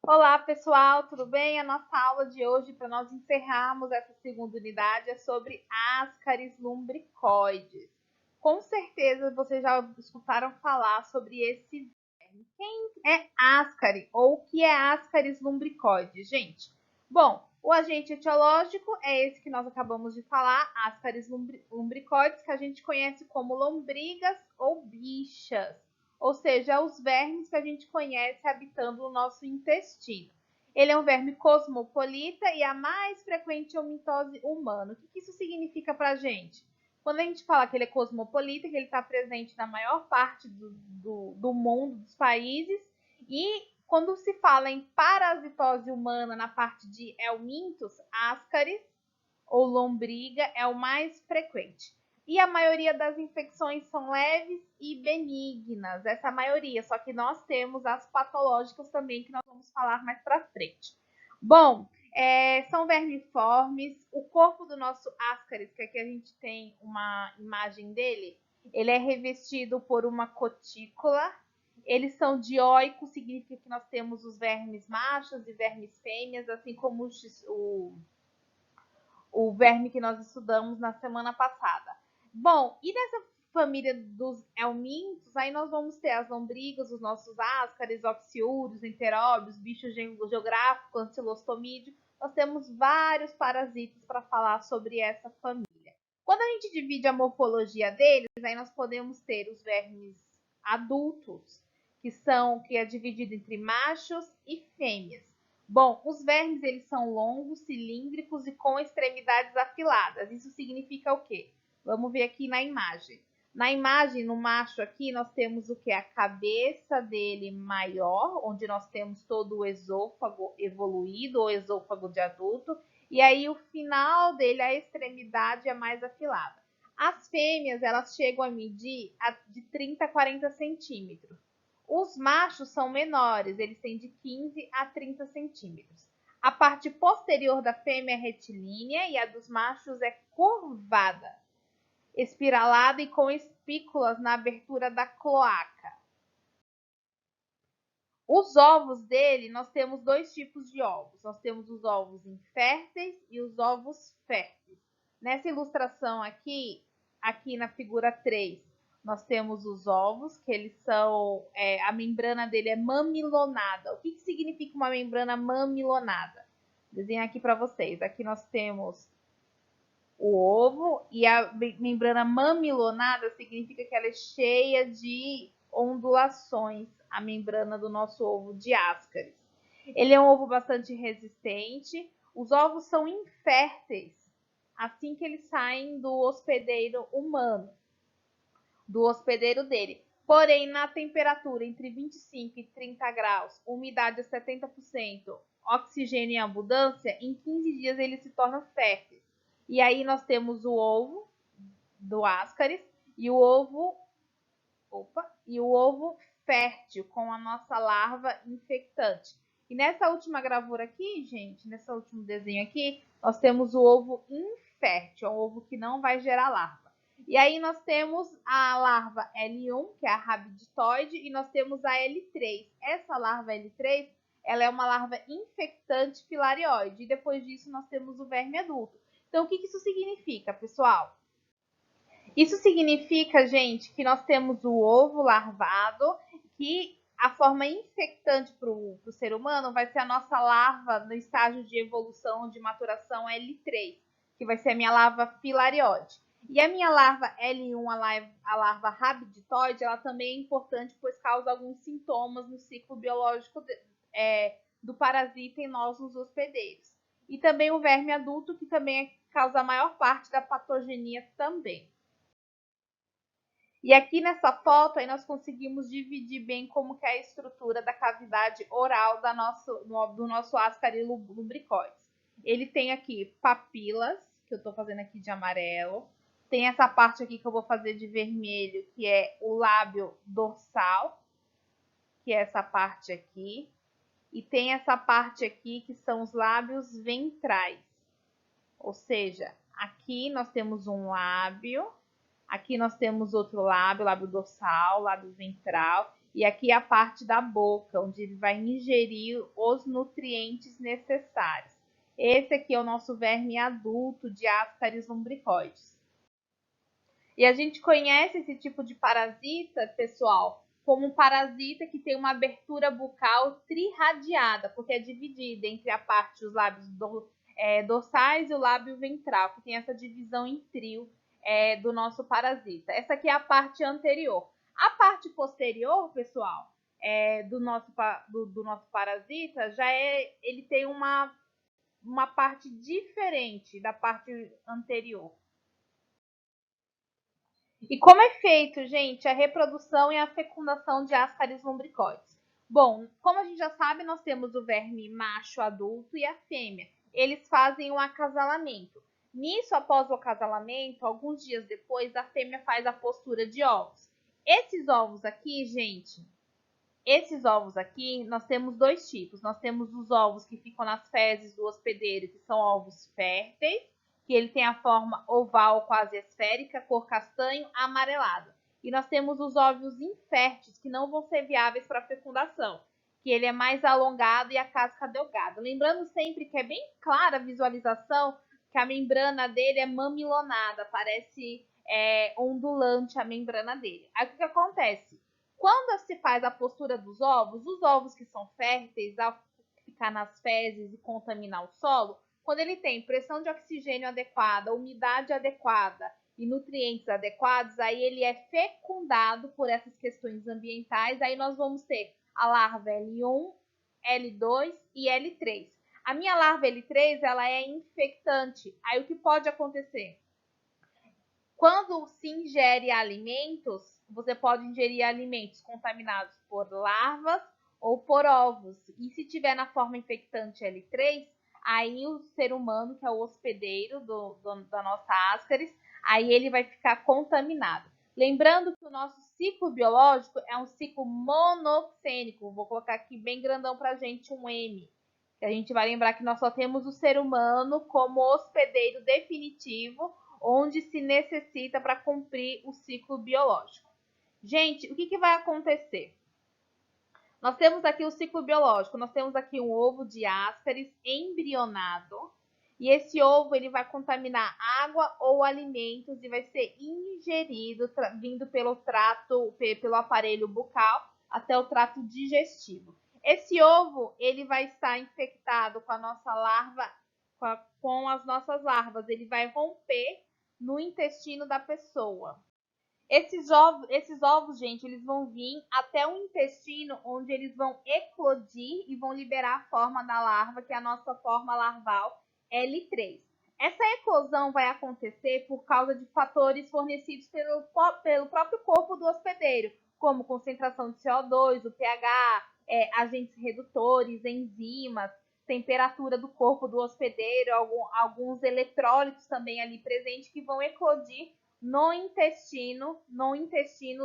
Olá, pessoal, tudo bem? A nossa aula de hoje, para nós encerrarmos essa segunda unidade, é sobre ascaris lumbricoides. Com certeza vocês já escutaram falar sobre esse verme. Quem é ascari ou o que é ascaris lumbricoides, gente? Bom, o agente etiológico é esse que nós acabamos de falar, ascaris lumbricoides, que a gente conhece como lombrigas ou bichas, ou seja, os vermes que a gente conhece habitando o nosso intestino. Ele é um verme cosmopolita e a mais frequente mitose humana. O que isso significa para a gente? Quando a gente fala que ele é cosmopolita, que ele está presente na maior parte do mundo, dos países, e quando se fala em parasitose humana na parte de helmintos, ascaris ou lombriga é o mais frequente. E a maioria das infecções são leves e benignas, essa é a maioria, só que nós temos as patológicas também, que nós vamos falar mais para frente. Bom, são vermiformes, o corpo do nosso ascaris, que aqui a gente tem uma imagem dele, ele é revestido por uma cutícula, eles são dioicos, significa que nós temos os vermes machos e vermes fêmeas, assim como o verme que nós estudamos na semana passada. Bom, e nessa família dos helmintos, aí nós vamos ter as lombrigas, os nossos ascaris, oxiúrios, enteróbios, bichos geográficos, ancilostomídeo. Nós temos vários parasitas para falar sobre essa família. Quando a gente divide a morfologia deles, aí nós podemos ter os vermes adultos, que é dividido entre machos e fêmeas. Bom, os vermes eles são longos, cilíndricos e com extremidades afiladas. Isso significa o quê? Vamos ver aqui na imagem. Na imagem, no macho aqui, nós temos o que? A cabeça dele maior, onde nós temos todo o esôfago evoluído, ou esôfago de adulto, e aí o final dele, a extremidade é mais afilada. As fêmeas, elas chegam a medir de 30 a 40 centímetros. Os machos são menores, eles têm de 15 a 30 centímetros. A parte posterior da fêmea é retilínea e a dos machos é curvada, espiralada e com espículas na abertura da cloaca. Os ovos dele, nós temos dois tipos de ovos. Nós temos os ovos inférteis e os ovos férteis. Nessa ilustração aqui na figura 3, nós temos os ovos, que eles são, a membrana dele é mamilonada. O que significa uma membrana mamilonada? Desenho aqui para vocês. Aqui nós temos o ovo e a membrana mamilonada significa que ela é cheia de ondulações, a membrana do nosso ovo de ascaris. Ele é um ovo bastante resistente. Os ovos são inférteis assim que eles saem do hospedeiro humano, do hospedeiro dele. Porém, na temperatura entre 25 e 30 graus, umidade a 70%, oxigênio em abundância, em 15 dias eles se tornam férteis. E aí nós temos o ovo do ascaris e o ovo fértil com a nossa larva infectante. E nessa última gravura aqui, gente, nesse último desenho aqui, nós temos o ovo infértil, é um ovo que não vai gerar larva. E aí nós temos a larva L1, que é a rabiditoide, e nós temos a L3. Essa larva L3, ela é uma larva infectante filarioide. E depois disso nós temos o verme adulto. Então, o que isso significa, pessoal? Isso significa, gente, que nós temos o ovo larvado, que a forma infectante para o ser humano vai ser a nossa larva no estágio de evolução, de maturação L3, que vai ser a minha larva filariode. E a minha larva L1, a larva rabiditoide, ela também é importante, pois causa alguns sintomas no ciclo biológico do parasita em nós, nos hospedeiros. E também o verme adulto, que também causa a maior parte da patogenia também. E aqui nessa foto aí nós conseguimos dividir bem como que é a estrutura da cavidade oral do nosso ascaris lumbricoides. Ele tem aqui papilas, que eu estou fazendo aqui de amarelo. Tem essa parte aqui que eu vou fazer de vermelho, que é o lábio dorsal, que é essa parte aqui. E tem essa parte aqui que são os lábios ventrais. Ou seja, aqui nós temos um lábio. Aqui nós temos outro lábio, lábio dorsal, lábio ventral. E aqui é a parte da boca, onde ele vai ingerir os nutrientes necessários. Esse aqui é o nosso verme adulto de Ascaris lumbricoides. E a gente conhece esse tipo de parasita, pessoal, como um parasita que tem uma abertura bucal trirradiada, porque é dividida entre a parte dos lábios dorsais e o lábio ventral, que tem essa divisão em trio do nosso parasita. Essa aqui é a parte anterior. A parte posterior, pessoal, do nosso parasita, ele tem uma parte diferente da parte anterior. E como é feito, gente, a reprodução e a fecundação de Ascaris lumbricoides? Bom, como a gente já sabe, nós temos o verme macho adulto e a fêmea. Eles fazem um acasalamento. Nisso, após o acasalamento, alguns dias depois, a fêmea faz a postura de ovos. Esses ovos aqui, gente, nós temos dois tipos. Nós temos os ovos que ficam nas fezes do hospedeiro, que são ovos férteis, que ele tem a forma oval quase esférica, cor castanho, amarelado. E nós temos os ovos inférteis, que não vão ser viáveis para fecundação, que ele é mais alongado e a casca delgada. Lembrando sempre que é bem clara a visualização, que a membrana dele é mamilonada, parece ondulante a membrana dele. Aí o que acontece? Quando se faz a postura dos ovos, os ovos que são férteis, ao ficar nas fezes e contaminar o solo, quando ele tem pressão de oxigênio adequada, umidade adequada e nutrientes adequados, aí ele é fecundado por essas questões ambientais. Aí nós vamos ter a larva L1, L2 e L3. A minha larva L3, ela é infectante. Aí o que pode acontecer? Quando se ingere alimentos, você pode ingerir alimentos contaminados por larvas ou por ovos. E se tiver na forma infectante L3, aí o ser humano, que é o hospedeiro da nossa Ascaris, aí ele vai ficar contaminado. Lembrando que o nosso ciclo biológico é um ciclo monoxênico. Vou colocar aqui bem grandão para a gente um M. Que a gente vai lembrar que nós só temos o ser humano como hospedeiro definitivo, onde se necessita para cumprir o ciclo biológico. Gente, o que vai acontecer? Nós temos aqui o ciclo biológico, nós temos aqui um ovo de Ascaris embrionado, e esse ovo ele vai contaminar água ou alimentos e vai ser ingerido, vindo pelo aparelho bucal até o trato digestivo. Esse ovo ele vai estar infectado com a nossa larva, com as nossas larvas, ele vai romper no intestino da pessoa. Esses ovos, gente, eles vão vir até o intestino, onde eles vão eclodir e vão liberar a forma da larva, que é a nossa forma larval L3. Essa eclosão vai acontecer por causa de fatores fornecidos pelo próprio corpo do hospedeiro, como concentração de CO2, o pH, agentes redutores, enzimas, temperatura do corpo do hospedeiro, alguns eletrólitos também ali presentes que vão eclodir no intestino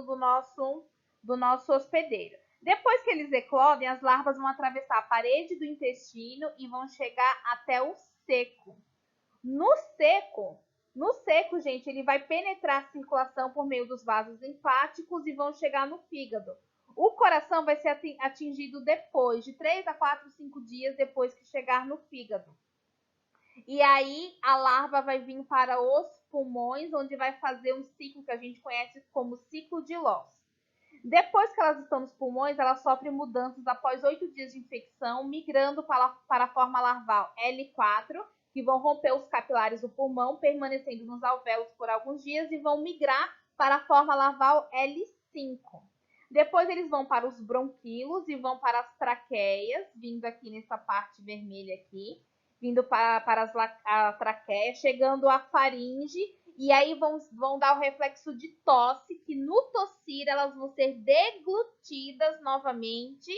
do nosso hospedeiro. Depois que eles eclodem, as larvas vão atravessar a parede do intestino e vão chegar até o seco. No seco, gente, ele vai penetrar a circulação por meio dos vasos linfáticos e vão chegar no fígado. O coração vai ser atingido depois de 3 a 4, 5 dias depois que chegar no fígado. E aí a larva vai vir para os pulmões, onde vai fazer um ciclo que a gente conhece como ciclo de Loss. Depois que elas estão nos pulmões, elas sofrem mudanças após 8 dias de infecção, migrando para a forma larval L4, que vão romper os capilares do pulmão, permanecendo nos alvéolos por alguns dias e vão migrar para a forma larval L5. Depois eles vão para os bronquíolos e vão para as traqueias, vindo aqui nessa parte vermelha aqui, vindo para a traqueia, chegando à faringe, e aí vão dar o reflexo de tosse, que no tossir elas vão ser deglutidas novamente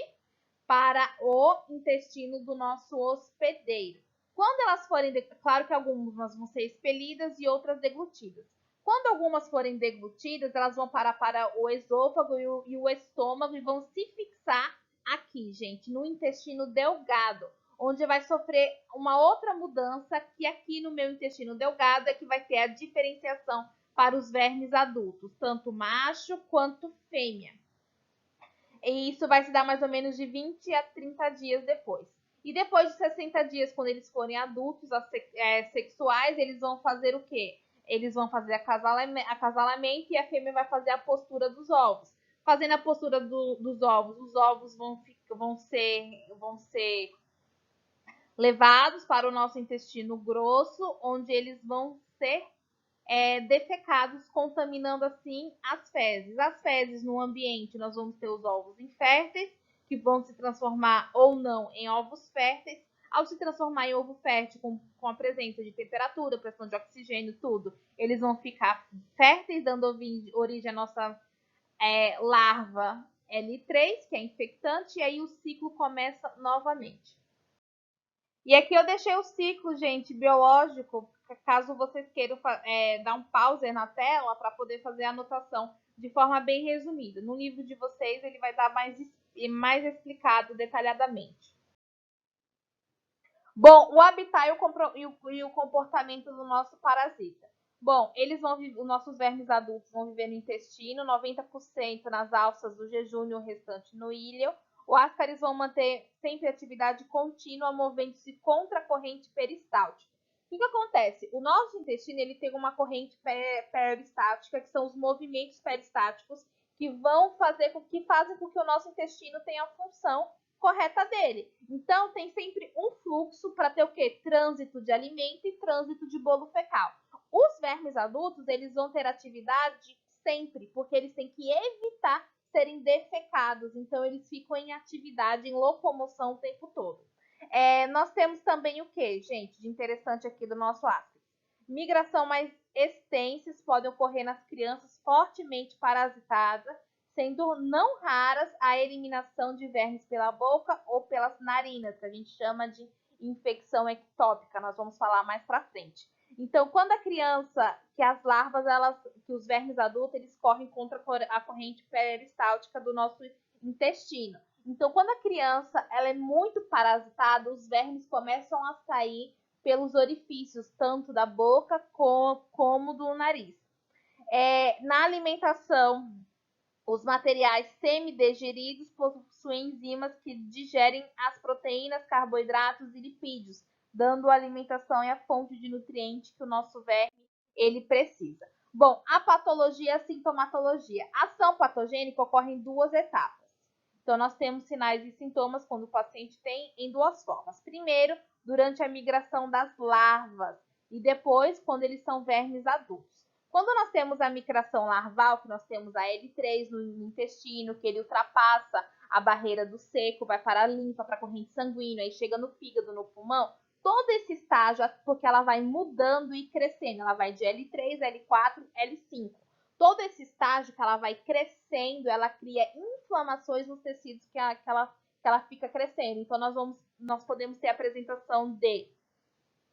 para o intestino do nosso hospedeiro. Quando elas forem, claro que algumas vão ser expelidas e outras deglutidas. Quando algumas forem deglutidas, elas vão parar para o esôfago e o estômago e vão se fixar aqui, gente, no intestino delgado, onde vai sofrer uma outra mudança, que aqui no meu intestino delgado é que vai ter a diferenciação para os vermes adultos, tanto macho quanto fêmea. E isso vai se dar mais ou menos de 20 a 30 dias depois. E depois de 60 dias, quando eles forem adultos sexuais, eles vão fazer o quê? Eles vão fazer acasalamento e a fêmea vai fazer a postura dos ovos. Fazendo a postura dos ovos, os ovos vão ser levados para o nosso intestino grosso, onde eles vão ser defecados, contaminando assim as fezes. As fezes no ambiente, nós vamos ter os ovos inférteis, que vão se transformar ou não em ovos férteis. Ao se transformar em ovo fértil, com a presença de temperatura, pressão de oxigênio, tudo, eles vão ficar férteis, dando origem à nossa larva L3, que é infectante, e aí o ciclo começa novamente. E aqui eu deixei o ciclo, gente, biológico, caso vocês queiram dar um pause na tela para poder fazer a anotação de forma bem resumida. No livro de vocês ele vai dar mais explicado detalhadamente. Bom, o habitat e o comportamento do nosso parasita. Bom, os nossos vermes adultos vão viver no intestino, 90% nas alças do jejum e o restante no íleo. O Ascaris vão manter sempre atividade contínua, movendo-se contra a corrente peristáltica. O que acontece? O nosso intestino ele tem uma corrente peristáltica, que são os movimentos peristáticos, que fazem com que o nosso intestino tenha a função correta dele. Então, tem sempre um fluxo para ter o quê? Trânsito de alimento e trânsito de bolo fecal. Os vermes adultos, eles vão ter atividade sempre, porque eles têm que evitar serem defecados. Então, eles ficam em atividade, em locomoção o tempo todo. Nós temos também o que, gente, de interessante aqui do nosso ácido? Migração mais extensas podem ocorrer nas crianças fortemente parasitadas, sendo não raras a eliminação de vermes pela boca ou pelas narinas, que a gente chama de infecção ectópica. Nós vamos falar mais para frente. Então, quando a criança, que as larvas, que os vermes adultos, eles correm contra a corrente peristáltica do nosso intestino. Então, quando a criança ela é muito parasitada, os vermes começam a sair pelos orifícios, tanto da boca como do nariz. Na alimentação, os materiais semidigeridos possuem enzimas que digerem as proteínas, carboidratos e lipídios, dando a alimentação e a fonte de nutriente que o nosso verme ele precisa. Bom, a patologia e a sintomatologia. A ação patogênica ocorre em duas etapas. Então, nós temos sinais e sintomas quando o paciente tem em duas formas. Primeiro, durante a migração das larvas e depois, quando eles são vermes adultos. Quando nós temos a migração larval, que nós temos a L3 no intestino, que ele ultrapassa a barreira do seco, vai para a linfa, para a corrente sanguínea, aí chega no fígado, no pulmão, todo esse estágio, porque ela vai mudando e crescendo, ela vai de L3, L4, L5. Todo esse estágio que ela vai crescendo, ela cria inflamações nos tecidos que ela fica crescendo. Então, nós podemos ter a apresentação de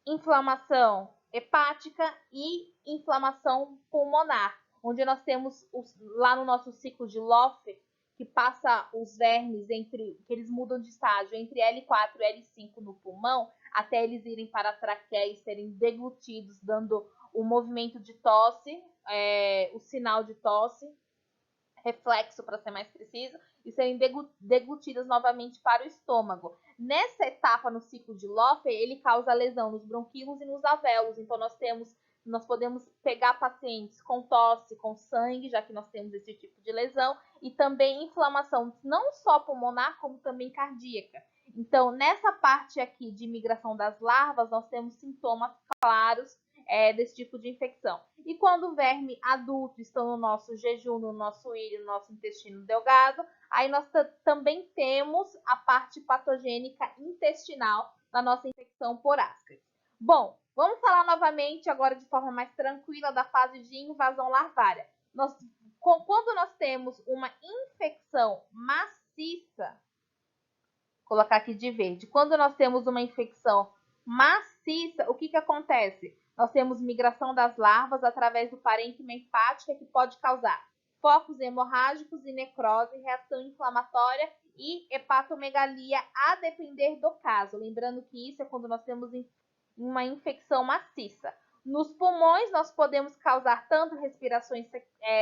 inflamação hepática e inflamação pulmonar, onde nós temos lá no nosso ciclo de Loffe, que passa os vermes que eles mudam de estágio entre L4 e L5 no pulmão, até eles irem para a traqueia e serem deglutidos, dando o movimento de tosse, o sinal de tosse, reflexo para ser mais preciso, e serem deglutidas novamente para o estômago. Nessa etapa no ciclo de Loffe, ele causa lesão nos bronquíolos e nos alvéolos. Então nós podemos pegar pacientes com tosse, com sangue, já que nós temos esse tipo de lesão, e também inflamação não só pulmonar, como também cardíaca. Então, nessa parte aqui de migração das larvas, nós temos sintomas claros desse tipo de infecção. E quando o verme adulto estão no nosso jejum, no nosso íleo, no nosso intestino delgado, aí nós também temos a parte patogênica intestinal da nossa infecção por Ascaris. Bom, vamos falar novamente agora de forma mais tranquila da fase de invasão larvária. Quando nós temos uma infecção maciça, vou colocar aqui de verde, quando nós temos uma infecção maciça, o que acontece? Nós temos migração das larvas através do parênquima hepática, que pode causar focos hemorrágicos e necrose, reação inflamatória e hepatomegalia, a depender do caso. Lembrando que isso é quando nós temos uma infecção maciça. Nos pulmões, nós podemos causar tanto respirações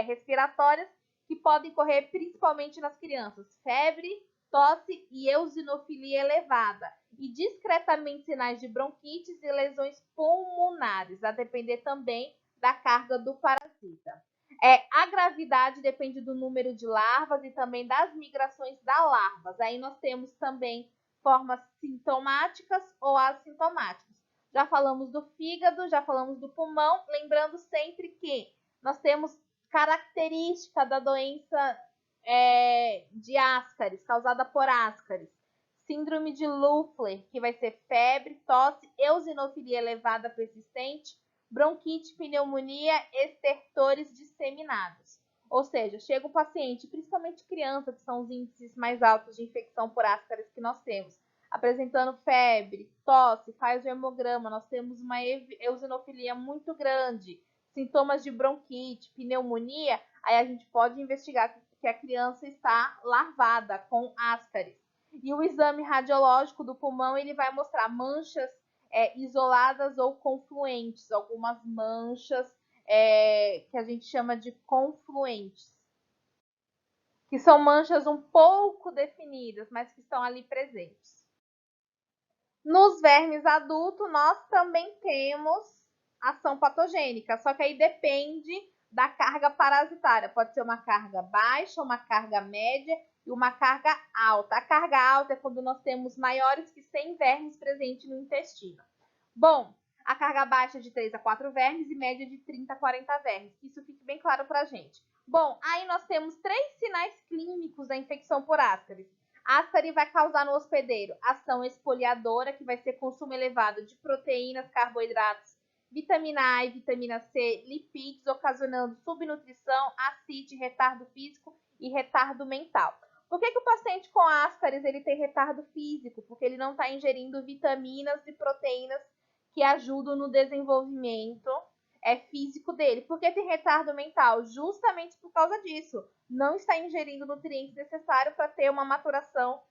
respiratórias que podem ocorrer principalmente nas crianças: febre, tosse e eosinofilia elevada, e discretamente sinais de bronquites e lesões pulmonares, a depender também da carga do parasita. A gravidade depende do número de larvas e também das migrações das larvas. Aí nós temos também formas sintomáticas ou assintomáticas. Já falamos do fígado, já falamos do pulmão, lembrando sempre que nós temos característica da doença de Ascaris, causada por Ascaris. Síndrome de Leffler, que vai ser febre, tosse, eosinofilia elevada persistente, bronquite, pneumonia, estertores disseminados. Ou seja, chega o paciente, principalmente criança, que são os índices mais altos de infecção por Ascaris que nós temos, apresentando febre, tosse, faz o hemograma, nós temos uma eosinofilia muito grande, sintomas de bronquite, pneumonia, aí a gente pode investigar que a criança está larvada com Ascaris. E o exame radiológico do pulmão, ele vai mostrar manchas isoladas ou confluentes, algumas manchas que a gente chama de confluentes, que são manchas um pouco definidas, mas que estão ali presentes. Nos vermes adultos, nós também temos ação patogênica, só que aí depende da carga parasitária. Pode ser uma carga baixa, uma carga média e uma carga alta. A carga alta é quando nós temos maiores que 100 vermes presentes no intestino. Bom, a carga baixa é de 3 a 4 vermes e média de 30 a 40 vermes. Que isso fique bem claro para a gente. Bom, aí nós temos 3 sinais clínicos da infecção por Ascaris. Ascaris vai causar no hospedeiro ação esfoliadora, que vai ser consumo elevado de proteínas, carboidratos, vitamina A e vitamina C, lipídios, ocasionando subnutrição, ascite, retardo físico e retardo mental. Por que o paciente com Ascaris ele tem retardo físico? Porque ele não está ingerindo vitaminas e proteínas que ajudam no desenvolvimento físico dele. Por que tem retardo mental? Justamente por causa disso. Não está ingerindo nutrientes necessários para ter uma maturação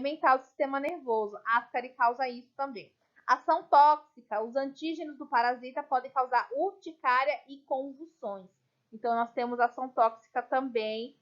mental do sistema nervoso. Ascaris causa isso também. Ação tóxica. Os antígenos do parasita podem causar urticária e convulsões. Então, nós temos ação tóxica também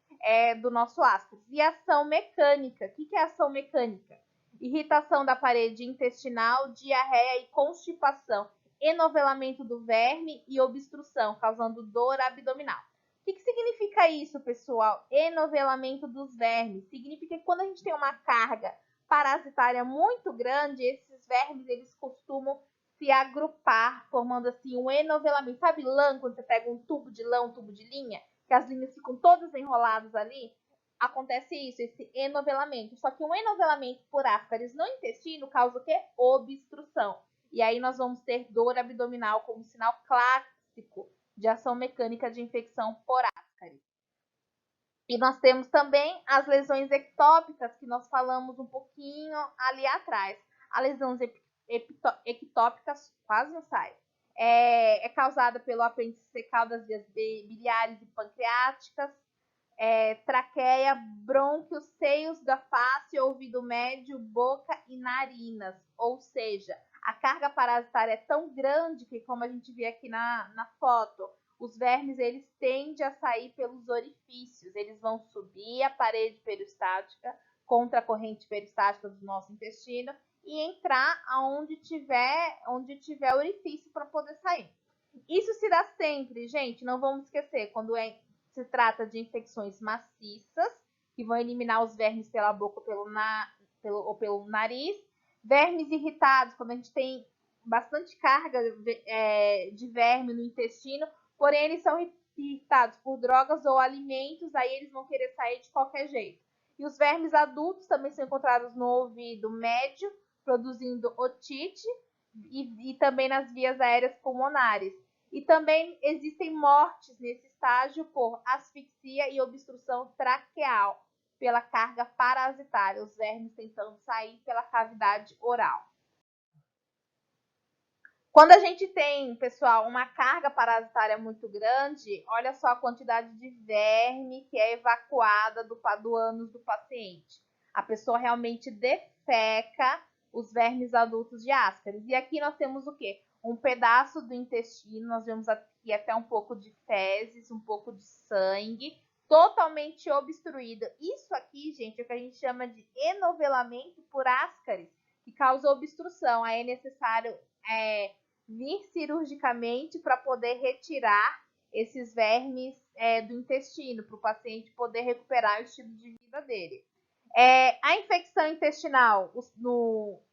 do nosso Ascaris. E ação mecânica. O que é ação mecânica? Irritação da parede intestinal, diarreia e constipação, enovelamento do verme e obstrução, causando dor abdominal. O que significa isso, pessoal? Enovelamento dos vermes. Significa que quando a gente tem uma carga parasitária muito grande, esses vermes eles costumam se agrupar, formando assim um enovelamento. Sabe lã, quando você pega um tubo de lã, um tubo de linha, que as linhas ficam todas enroladas ali? Acontece isso, esse enovelamento. Só que um enovelamento por Ascaris no intestino causa o quê? Obstrução. E aí nós vamos ter dor abdominal como sinal clássico de ação mecânica de infecção por Ascaris. E nós temos também as lesões ectópicas, que nós falamos um pouquinho ali atrás. As lesões ectópicas quase não sai. É causada pelo apêndice secal das vias biliares e pancreáticas, traqueia, brônquios, seios da face, ouvido médio, boca e narinas. Ou seja, a carga parasitária é tão grande que, como a gente vê aqui na foto, os vermes eles tendem a sair pelos orifícios. Eles vão subir a parede peristática contra a corrente peristática do nosso intestino e entrar onde tiver orifício para poder sair. Isso se dá sempre, gente, não vamos esquecer, quando se trata de infecções maciças, que vão eliminar os vermes pela boca ou pelo nariz. Vermes irritados, quando a gente tem bastante carga de verme no intestino, porém eles são irritados por drogas ou alimentos, aí eles vão querer sair de qualquer jeito. E os vermes adultos também são encontrados no ouvido médio, produzindo otite e também nas vias aéreas pulmonares. E também existem mortes nesse estágio por asfixia e obstrução traqueal pela carga parasitária, os vermes tentando sair pela cavidade oral. Quando a gente tem, pessoal, uma carga parasitária muito grande, olha só a quantidade de verme que é evacuada do ânus do paciente. A pessoa realmente defeca os vermes adultos de Ascaris. E aqui nós temos o quê? Um pedaço do intestino, nós vemos aqui até um pouco de fezes, um pouco de sangue, totalmente obstruído. Isso aqui, gente, é o que a gente chama de enovelamento por ascaris, que causa obstrução. Aí é necessário vir cirurgicamente para poder retirar esses vermes do intestino, para o paciente poder recuperar o estilo de vida dele. A infecção intestinal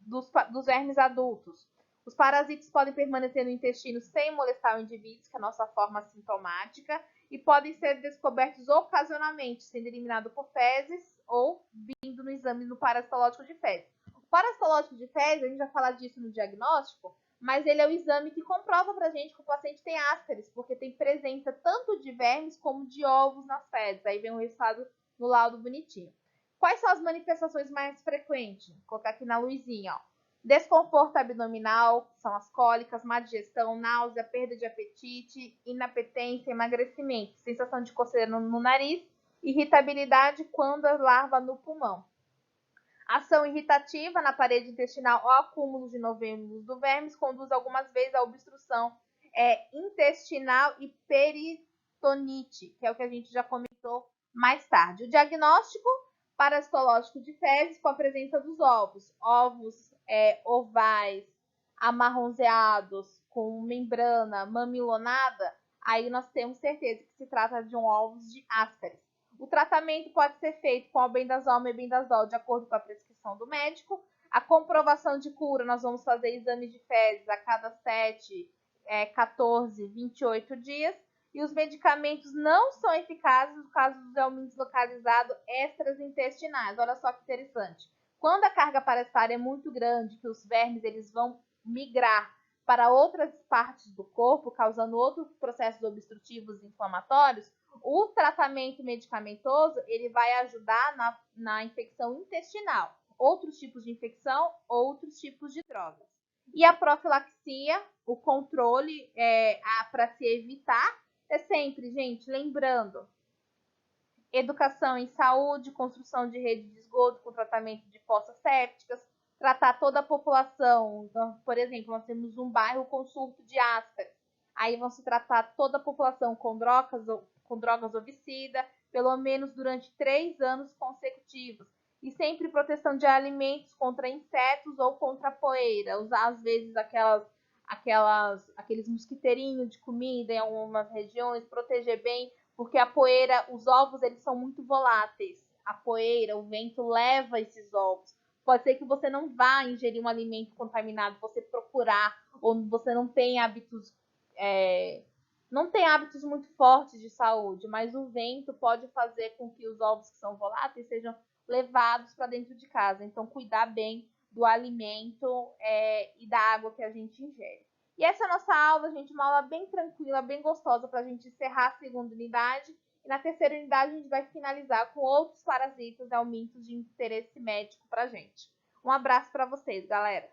dos vermes adultos. Os parasitas podem permanecer no intestino sem molestar o indivíduo, que é a nossa forma sintomática, e podem ser descobertos ocasionalmente, sendo eliminados por fezes ou vindo no exame no parasitológico de fezes. O parasitológico de fezes, a gente vai falar disso no diagnóstico, mas ele é o exame que comprova pra gente que o paciente tem ascaris, porque tem presença tanto de vermes como de ovos nas fezes. Aí vem o resultado no laudo bonitinho. Quais são as manifestações mais frequentes? Vou colocar aqui na luzinha, ó. Desconforto abdominal, são as cólicas, má digestão, náusea, perda de apetite, inapetência, emagrecimento, sensação de coceira no nariz, irritabilidade quando a larva no pulmão. Ação irritativa na parede intestinal ou acúmulo de novelos do vermes conduz algumas vezes à obstrução intestinal e peritonite, que é o que a gente já comentou mais tarde. O diagnóstico parasitológico de fezes com a presença dos ovos. Ovos ovais, amarronzeados, com membrana mamilonada, aí nós temos certeza que se trata de um ovos de ascaris. O tratamento pode ser feito com albendazol, mebendazol, de acordo com a prescrição do médico. A comprovação de cura, nós vamos fazer exames de fezes a cada 7, 14, 28 dias. E os medicamentos não são eficazes no caso dos helmintos localizados extraintestinais. Olha só que interessante. Quando a carga parasitária é muito grande, que os vermes eles vão migrar para outras partes do corpo, causando outros processos obstrutivos e inflamatórios, o tratamento medicamentoso ele vai ajudar na infecção intestinal. Outros tipos de infecção, outros tipos de drogas. E a profilaxia, o controle para se evitar, é sempre, gente, lembrando, educação em saúde, construção de rede de esgoto com tratamento de fossas sépticas, tratar toda a população. Então, por exemplo, nós temos um bairro com surto de ascaris. Aí vão se tratar toda a população com drogas homicidas, pelo menos durante 3 anos consecutivos. E sempre proteção de alimentos contra insetos ou contra poeira. Usar, às vezes, aqueles mosquiteirinhos de comida em algumas regiões, proteger bem, porque a poeira, os ovos, eles são muito voláteis. A poeira, o vento leva esses ovos. Pode ser que você não vá ingerir um alimento contaminado, você procurar, ou você não tem hábitos muito fortes de saúde, mas o vento pode fazer com que os ovos que são voláteis sejam levados para dentro de casa. Então, cuidar bem do alimento e da água que a gente ingere. E essa é a nossa aula, gente, uma aula bem tranquila, bem gostosa para a gente encerrar a segunda unidade. E na terceira unidade a gente vai finalizar com outros parasitas helmintos de interesse médico para a gente. Um abraço para vocês, galera!